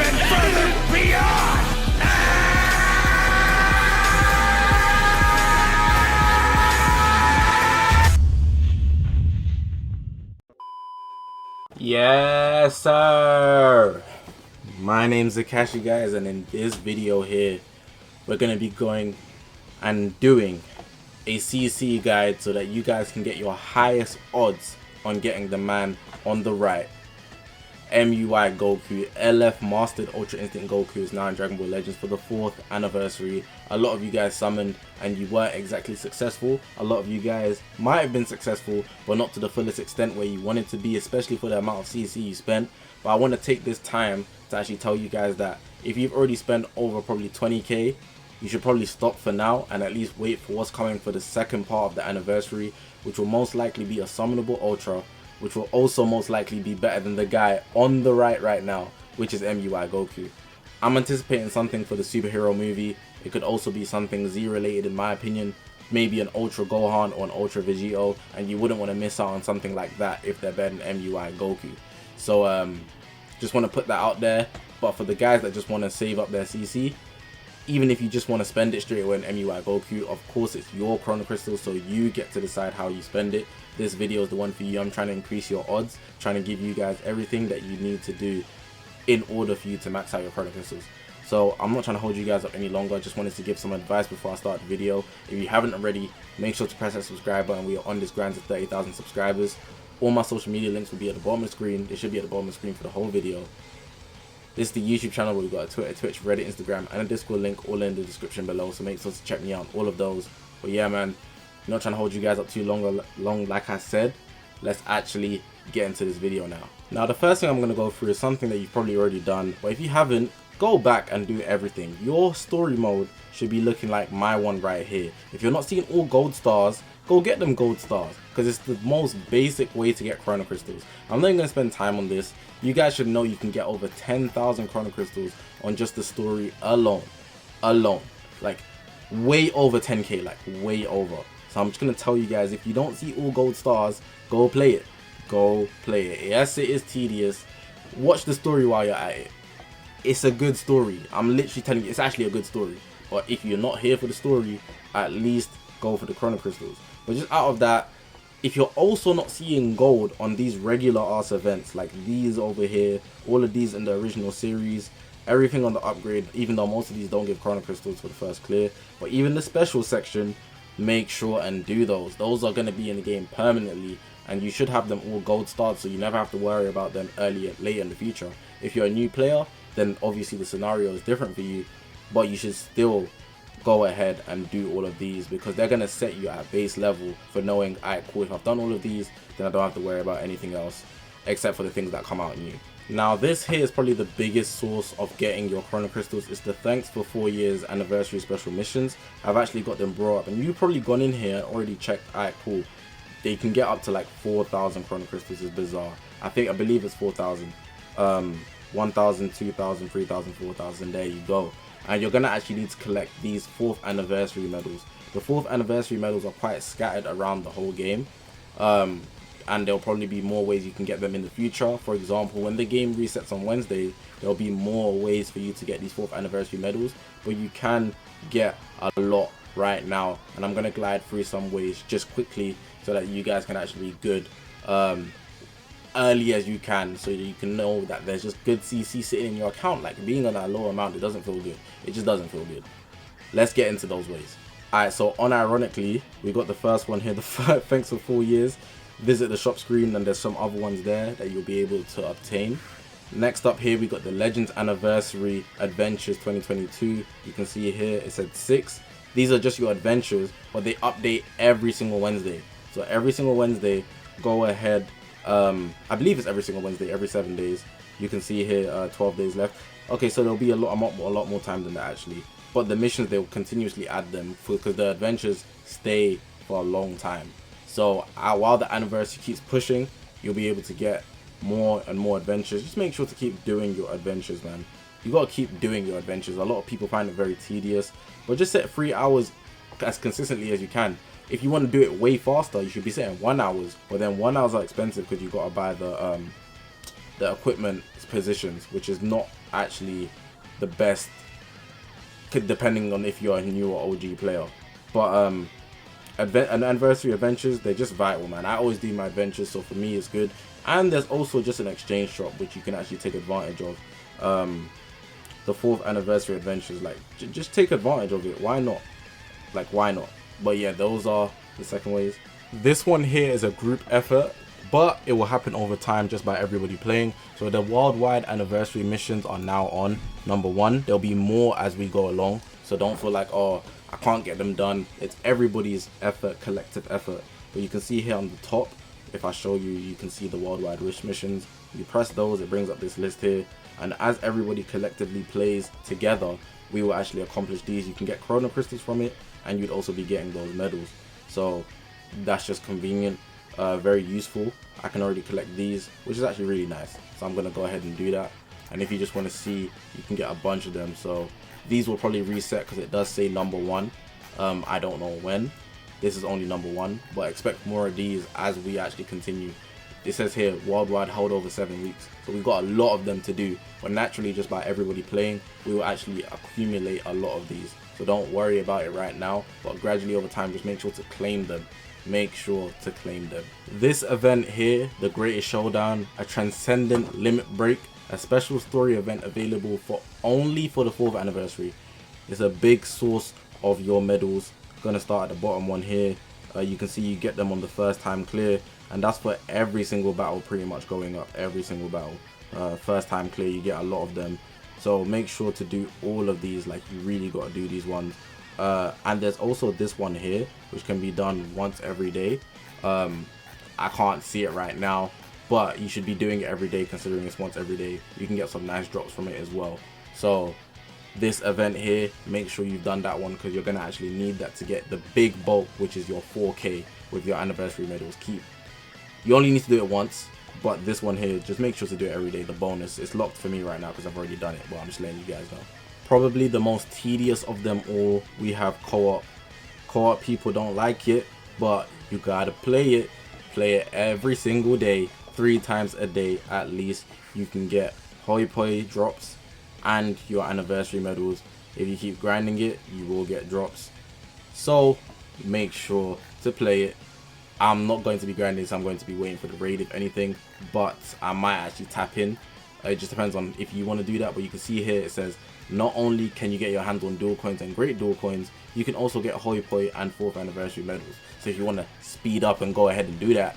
even further beyond! Yes, sir. My name's Zakashi, guys, and in this video here, we're gonna be going and doing a CC guide so that you guys can get your highest odds on getting the man on the right. MUI Goku, LF Mastered Ultra Instinct Goku is now in Dragon Ball Legends for the 4th anniversary. A lot of you guys summoned and you weren't exactly successful. A lot of you guys might have been successful, but not to the fullest extent where you wanted to be, especially for the amount of CC you spent. But I want to take this time to actually tell you guys that if you've already spent over probably 20k, you should probably stop for now and at least wait for what's coming for the second part of the anniversary, which will most likely be a summonable Ultra, which will also most likely be better than the guy on the right now, which is MUI Goku. I'm anticipating something for the superhero movie. It could also be something Z related in my opinion, maybe an Ultra Gohan or an Ultra Vegito, and you wouldn't want to miss out on something like that if they're better than MUI Goku. So just want to put that out there. But for the guys that just want to save up their CC, even if you just want to spend it straight away in MUI Goku, of course it's your Chrono Crystals, so you get to decide how you spend it. This video is the one for you. I'm trying to increase your odds, trying to give you guys everything that you need to do in order for you to max out your Chrono Crystals. So I'm not trying to hold you guys up any longer. I just wanted to give some advice before I start the video. If you haven't already, make sure to press that subscribe button. We are on this grind to 30,000 subscribers. All my social media links will be at the bottom of the screen. They should be at the bottom of the screen for the whole video. This is the YouTube channel where we've got a Twitter, Twitch, Reddit, Instagram, and a Discord link all in the description below. So make sure to check me out on all of those. But yeah, man, I'm not trying to hold you guys up too long. Like I said, let's actually get into this video now. Now, the first thing I'm going to go through is something that you've probably already done. But if you haven't, go back and do everything. Your story mode should be looking like my one right here. If you're not seeing all gold stars, go get them gold stars, because it's the most basic way to get Chrono Crystals. I'm not even going to spend time on this. You guys should know you can get over 10,000 Chrono Crystals on just the story alone. Like way over 10k, like way over. So I'm just going to tell you guys, if you don't see all gold stars, go play it. Go play it. Yes, it is tedious. Watch the story while you're at it. It's a good story. I'm literally telling you, it's actually a good story. But if you're not here for the story, at least go for the Chrono Crystals. But just out of that, if you're also not seeing gold on these regular ass events, like these over here, all of these in the original series, everything on the upgrade, even though most of these don't give Chrono Crystals for the first clear, but even the special section, make sure and do those. Those are going to be in the game permanently, and you should have them all gold starred, so you never have to worry about them later in the future. If you're a new player, then obviously the scenario is different for you, but you should still go ahead and do all of these, because they're going to set you at base level for knowing, alright, cool, if I've done all of these, then I don't have to worry about anything else except for the things that come out new. Now, this here is probably the biggest source of getting your Chrono Crystals. It's the thanks for 4 years anniversary special missions. I've actually got them brought up, and you've probably gone in here already checked, alright, cool, they can get up to like 4,000 Chrono Crystals. Is bizarre. I believe it's 4,000. 1,000, 2,000, 3,000, 4,000, there you go. And you're gonna actually need to collect these 4th anniversary medals. The 4th anniversary medals are quite scattered around the whole game, and there'll probably be more ways you can get them in the future. For example, when the game resets on Wednesday, there'll be more ways for you to get these 4th anniversary medals, but you can get a lot right now, and I'm gonna glide through some ways just quickly so that you guys can actually be good early as you can, so you can know that there's just good CC sitting in your account. Like, being on that low amount, it doesn't feel good. It just doesn't feel good. Let's get into those ways. Alright, so unironically, we got the first one here, the thanks for 4 years. Visit the shop screen, and there's some other ones there that you'll be able to obtain. Next up here, we got the Legends Anniversary Adventures 2022. You can see here it said 6. These are just your adventures, but they update every single Wednesday. So every single Wednesday, go ahead. I believe it's every single Wednesday, every 7 days. You can see here 12 days left. Okay, so there'll be a lot more time than that actually. But the missions, they'll continuously add them because the adventures stay for a long time. So while the anniversary keeps pushing, you'll be able to get more and more adventures. Just make sure to keep doing your adventures, man. You gotta keep doing your adventures. A lot of people find it very tedious, but just set 3 hours as consistently as you can. If you want to do it way faster, you should be setting 1 hour, but then 1 hours are expensive because you gotta buy the the equipment positions, which is not actually the best, depending on if you're a new or OG player. But an anniversary adventures, they're just vital, man. I always do my adventures, so for me it's good. And there's also just an exchange shop which you can actually take advantage of. The 4th anniversary adventures, like just take advantage of it. Why not? Like, why not? But yeah, those are the second ways. This one here is a group effort, but it will happen over time just by everybody playing. So the worldwide anniversary missions are now on number 1. There'll be more as we go along, so don't feel like, oh, I can't get them done. It's everybody's effort, collective effort. But you can see here on the top, if I show you, you can see the worldwide wish missions. You press those, it brings up this list here, and as everybody collectively plays together, we will actually accomplish these. You can get Chrono crystals from it, and you'd also be getting those medals. So that's just convenient, very useful. I can already collect these, which is actually really nice, so I'm gonna go ahead and do that. And if you just want to see, you can get a bunch of them. So these will probably reset because it does say number 1. I don't know when. This is only number 1, but expect more of these as we actually continue. It says here worldwide hold over 7 weeks, so we've got a lot of them to do, but naturally just by everybody playing, we will actually accumulate a lot of these. So don't worry about it right now, but gradually over time, just make sure to claim them. Make sure to claim them. This event here, the Greatest Showdown, a transcendent limit break, a special story event available for only for the 4th anniversary. It's a big source of your medals. Gonna start at the bottom one here. You can see you get them on the first time clear, and that's for every single battle pretty much going up. Every single battle, first time clear, you get a lot of them. So make sure to do all of these. Like, you really got to do these ones. And there's also this one here which can be done once every day. I can't see it right now, but you should be doing it every day considering it's once every day. You can get some nice drops from it as well. So this event here, make sure you've done that one because you're gonna actually need that to get the big bulk, which is your 4K with your anniversary medals. You only need to do it once, but this one here, just make sure to do it every day. The bonus, it's locked for me right now because I've already done it, but I'm just letting you guys know. Probably the most tedious of them all, we have co-op. Co-op, people don't like it, but you gotta play it. Play it every single day, 3 times a day at least. You can get hoi poi drops and your anniversary medals. If you keep grinding it, you will get drops. So make sure to play it. I'm not going to be grinding this, I'm going to be waiting for the raid if anything, but I might actually tap in. It just depends on if you want to do that. But you can see here it says not only can you get your hands on dual coins and great dual coins, you can also get hoi poi and 4th anniversary medals. So if you want to speed up and go ahead and do that,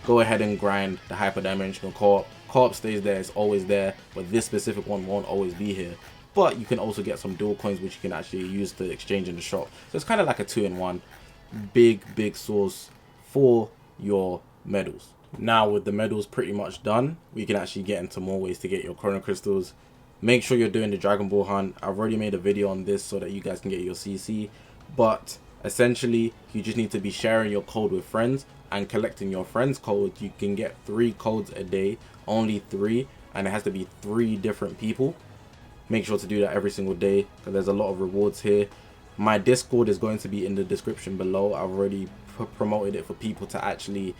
go ahead and grind the hyperdimensional co-op. Co-op stays there, it's always there, but this specific one won't always be here. But you can also get some dual coins which you can actually use to exchange in the shop. So it's kind of like a 2-in-1. Big source for your medals. Now with the medals pretty much done, we can actually get into more ways to get your Chrono crystals. Make sure you're doing the Dragon Ball hunt. I've already made a video on this so that you guys can get your CC, but essentially you just need to be sharing your code with friends and collecting your friends' codes. You can get 3 codes a day, only 3, and it has to be 3 different people. Make sure to do that every single day because there's a lot of rewards here. My Discord is going to be in the description below. I've already promoted it for people to actually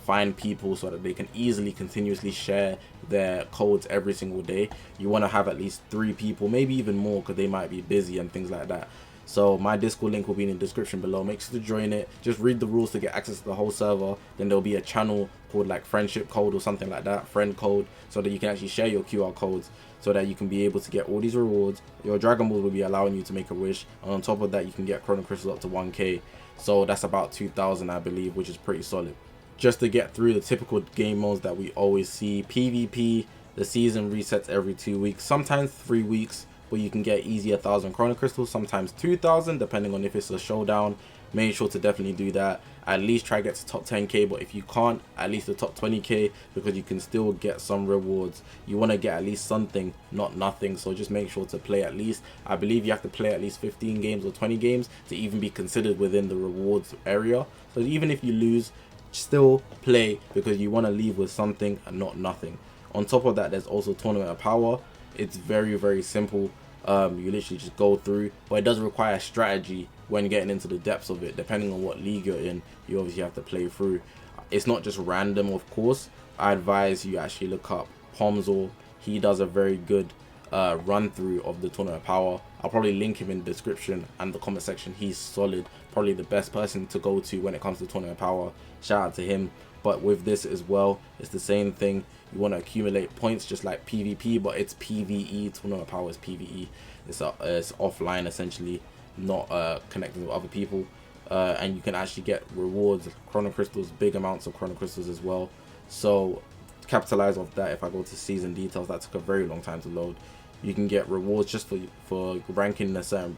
find people so that they can easily continuously share their codes every single day. You want to have at least 3 people, maybe even more, because they might be busy and things like that. So my Discord link will be in the description below. Make sure to join it. Just read the rules to get access to the whole server. Then there'll be a channel called like friendship code or something like that, friend code, so that you can actually share your QR codes so that you can be able to get all these rewards. Your Dragon Balls will be allowing you to make a wish, and on top of that you can get Chrono crystals up to 1k. So that's about 2,000 I believe, which is pretty solid. Just to get through the typical game modes that we always see. PvP, the season resets every 2 weeks, sometimes 3 weeks, but you can get easy 1,000 Chrono crystals, sometimes 2,000 depending on if it's a showdown. Make sure to definitely do that. At least try to get to top 10k, but if you can't, at least the top 20k, because you can still get some rewards. You want to get at least something, not nothing, so just make sure to play at least, I believe you have to play at least 15 games or 20 games to even be considered within the rewards area. So even if you lose, still play, because you want to leave with something and not nothing. On top of that, there's also Tournament of Power. It's very simple. You literally just go through, but it does require strategy when getting into the depths of it. Depending on what league you're in, you obviously have to play through. It's not just random, of course. I advise you actually look up Pomzor. He does a very good run through of the Tournament of Power. I'll probably link him in the description and the comment section. He's solid, probably the best person to go to when it comes to Tournament of Power. Shout out to him. But with this as well, it's the same thing. You want to accumulate points just like PvP, but it's PvE. Tournament of Power is PvE. It's offline essentially, not connecting with other people. And you can actually get rewards, Chrono Crystals, big amounts of Chrono Crystals as well. So capitalize off that. If I go to season details, that took a very long time to load. You can get rewards just for ranking in a certain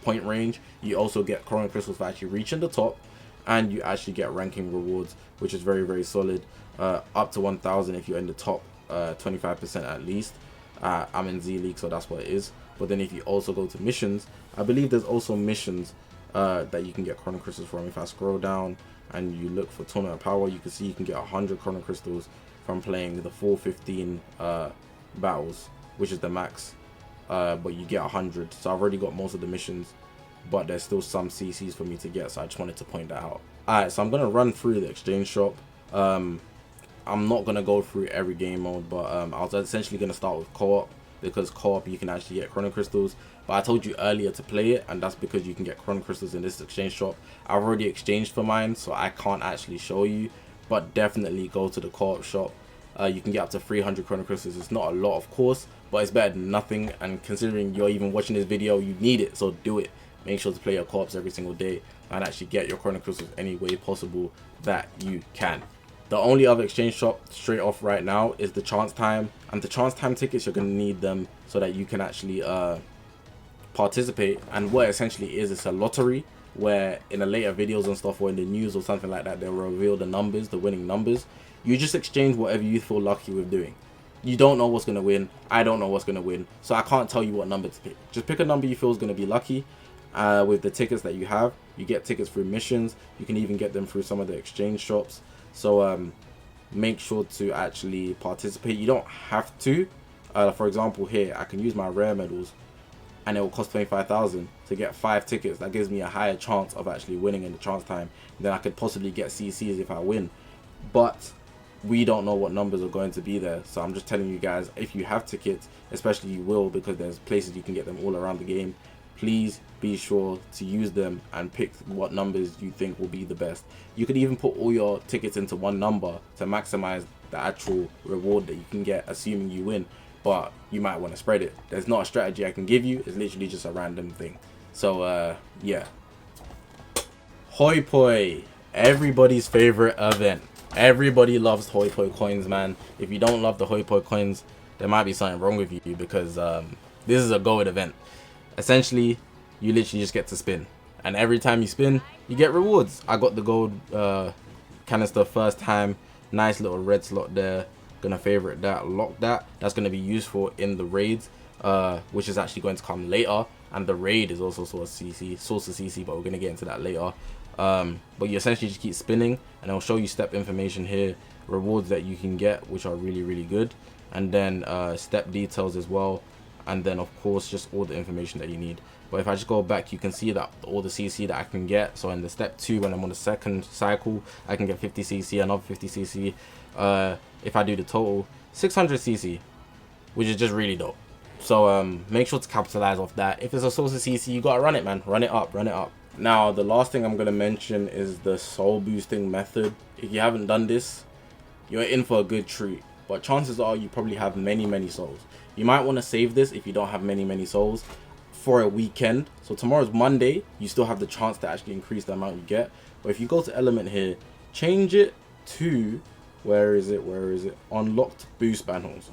point range. You also get Chrono Crystals for actually reaching the top, and you actually get ranking rewards, which is very, very solid. Up to 1,000 if you're in the top 25% at least. I'm in Z League, so that's what it is. But then if you also go to missions, I believe there's also missions that you can get Chrono Crystals from. If I scroll down and you look for Tournament of Power, you can see you can get 100 Chrono Crystals from playing the full 15 battles, which is the max. But you get 100. So I've already got most of the missions, but there's still some CCs for me to get, so I just wanted to point that out. Alright, so I'm going to run through the exchange shop. I'm not going to go through every game mode, but I was essentially going to start with co-op, because co-op you can actually get Chrono Crystals. But I told you earlier to play it, and that's because you can get Chrono Crystals in this exchange shop. I've already exchanged for mine, so I can't actually show you, but definitely go to the co-op shop. You can get up to 300 Chrono Crystals. It's not a lot, of course, but it's better than nothing, and considering you're even watching this video, you need it, so do it. Make sure to play your co-ops every single day and actually get your Chrono Crystals any way possible that you can. The only other exchange shop straight off right now is the Chance Time, and the Chance Time tickets, you're going to need them so that you can actually participate. And what essentially is, it's a lottery where in the later videos and stuff, or in the news or something like that, they'll reveal the numbers, the winning numbers. You just exchange whatever you feel lucky with doing. You don't know what's going to win. I don't know what's going to win, so I can't tell you what number to pick. Just pick a number you feel is going to be lucky. With the tickets that you have, you get tickets through missions. You can even get them through some of the exchange shops. So make sure to actually participate. You don't have to. For example, here I can use my rare medals, and it will cost 25,000 to get 5 tickets. That gives me a higher chance of actually winning in the Chance Time. Then I could possibly get CCs if I win, but we don't know what numbers are going to be there. So I'm just telling you guys, if you have tickets, especially you will, because there's places you can get them all around the game, please be sure to use them and pick what numbers you think will be the best. You could even put all your tickets into one number to maximize the actual reward that you can get, assuming you win. But you might want to spread it. There's not a strategy I can give you. It's literally just a random thing. So yeah. Hoi Poi, everybody's favorite event. Everybody loves Hoi Poi coins, man. If you don't love the Hoi Poi coins, there might be something wrong with you, because this is a gold event. Essentially, you literally just get to spin, and every time you spin, you get rewards. I got the gold canister first time. Nice little red slot there. Gonna favorite that, lock that. That's gonna be useful in the raids, which is actually going to come later. And the raid is also source of CC, but we're gonna get into that later. But you essentially just keep spinning, and it'll show you step information here, rewards that you can get, which are really, really good, and then step details as well. And then of course just all the information that you need. But if I just go back, you can see that all the CC that I can get. So in the step 2, when I'm on the second cycle, I can get 50 CC, another 50 CC. If I do the total, 600 CC, which is just really dope. So make sure to capitalize off that. If it's a source of CC, you gotta run it, man. Run it up, run it up. Now the last thing I'm gonna mention is the soul boosting method. If you haven't done this, you're in for a good treat, but chances are you probably have many souls. You might want to save this if you don't have many souls for a weekend. So tomorrow's Monday, you still have the chance to actually increase the amount you get. But if you go to element here, change it to, where is it, unlocked boost panels.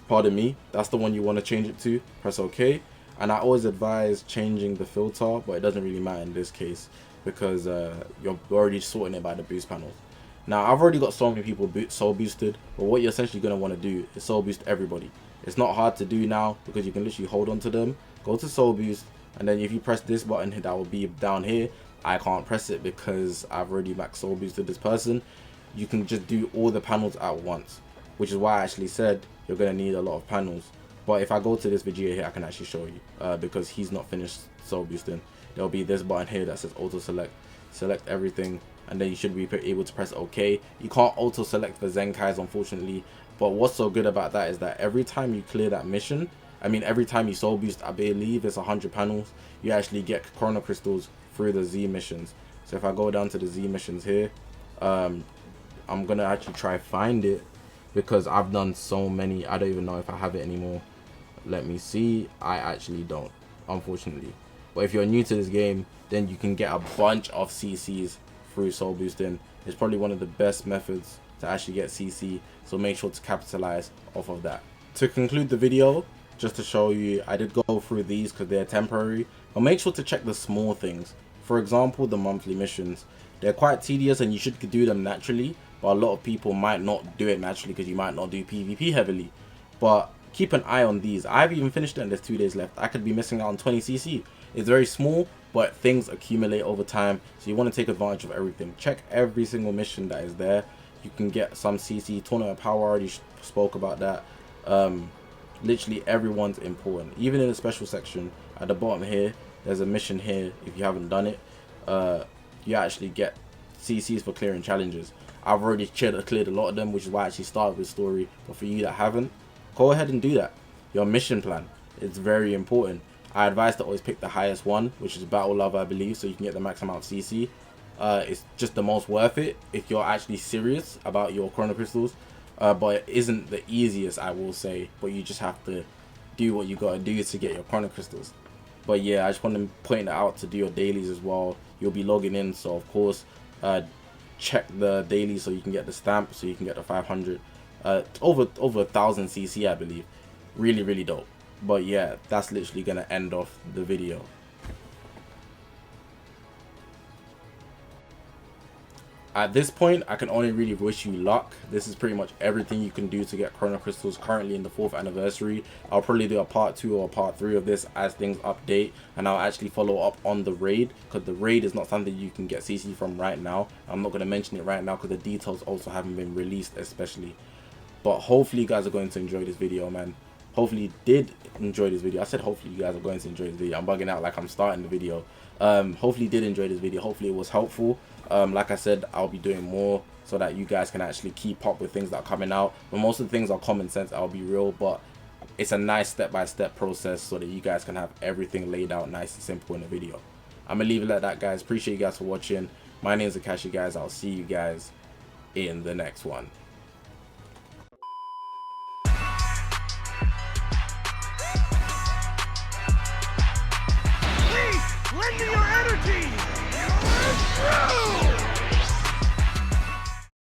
Pardon me, that's the one you want to change it to. Press OK. And I always advise changing the filter, but it doesn't really matter in this case, because you're already sorting it by the boost panels. Now I've already got so many people soul boosted, but what you're essentially going to want to do is soul boost everybody. It's not hard to do now, because you can literally hold on to them, go to soul boost, and then if you press this button here, that will be down here. I can't press it because I've already max soul boosted this person. You can just do all the panels at once, which is why I actually said you're going to need a lot of panels. But if I go to this video here, I can actually show you, because he's not finished soul boosting. There'll be this button here that says auto select. Select everything, and then you should be able to press OK. You can't auto select for Zenkais, unfortunately, But what's so good about that is that every time you clear that mission, I mean every time you soul boost, I believe it's 100 panels, you actually get chrono crystals through the Z missions. So if I go down to the Z missions here, I'm gonna actually try find it, because I've done so many, I don't even know if I have it anymore. Let me see. I actually don't, unfortunately. But if you're new to this game, then you can get a bunch of CCs through soul boosting. It's probably one of the best methods to actually get CC, so make sure to capitalize off of that. To conclude the video, just to show you, I did go through these because they're temporary, but make sure to check the small things. For example, the monthly missions. They're quite tedious and you should do them naturally, but a lot of people might not do it naturally because you might not do PvP heavily. But keep an eye on these. I've even finished it and there's 2 days left. I could be missing out on 20 CC. It's very small, but things accumulate over time, so you want to take advantage of everything. Check every single mission that is there. You can get some CC. Tournament power, already spoke about that. Literally everyone's important. Even in the special section at the bottom here, there's a mission here. If you haven't done it, you actually get CCs for clearing challenges. I've already cleared a lot of them, which is why I actually started with story. But for you that haven't, go ahead and do that. Your mission plan, it's very important. I advise to always pick the highest one, which is battle love, I believe, so you can get the max amount of CC. It's just the most worth it if you're actually serious about your chrono crystals. But it isn't the easiest, I will say, but you just have to do what you gotta do to get your chrono crystals. But yeah, I just want to point that out to do your dailies as well. You'll be logging in, so of course check the daily so you can get the stamp, so you can get the 500 over 1,000 CC, I believe. Really dope. But yeah, that's literally gonna end off the video. At this point, I can only really wish you luck. This is pretty much everything you can do to get chrono crystals currently in the 4th anniversary. I'll probably do a part 2 or a part 3 of this as things update, and I'll actually follow up on the raid, because the raid is not something you can get CC from right now. I'm not going to mention it right now because the details also haven't been released especially. But hopefully you guys are going to enjoy this video, man. Hopefully you did enjoy this video. I said hopefully you guys are going to enjoy this video. I'm bugging out like I'm starting the video. Hopefully you did enjoy this video. Hopefully it was helpful. Like I said, I'll be doing more so that you guys can actually keep up with things that are coming out. But most of the things are common sense, I'll be real, but it's a nice step-by-step process so that you guys can have everything laid out nice and simple in the video. I'm gonna leave it at that, guys. Appreciate you guys for watching. My name is Zakashi, guys. I'll see you guys in the next one.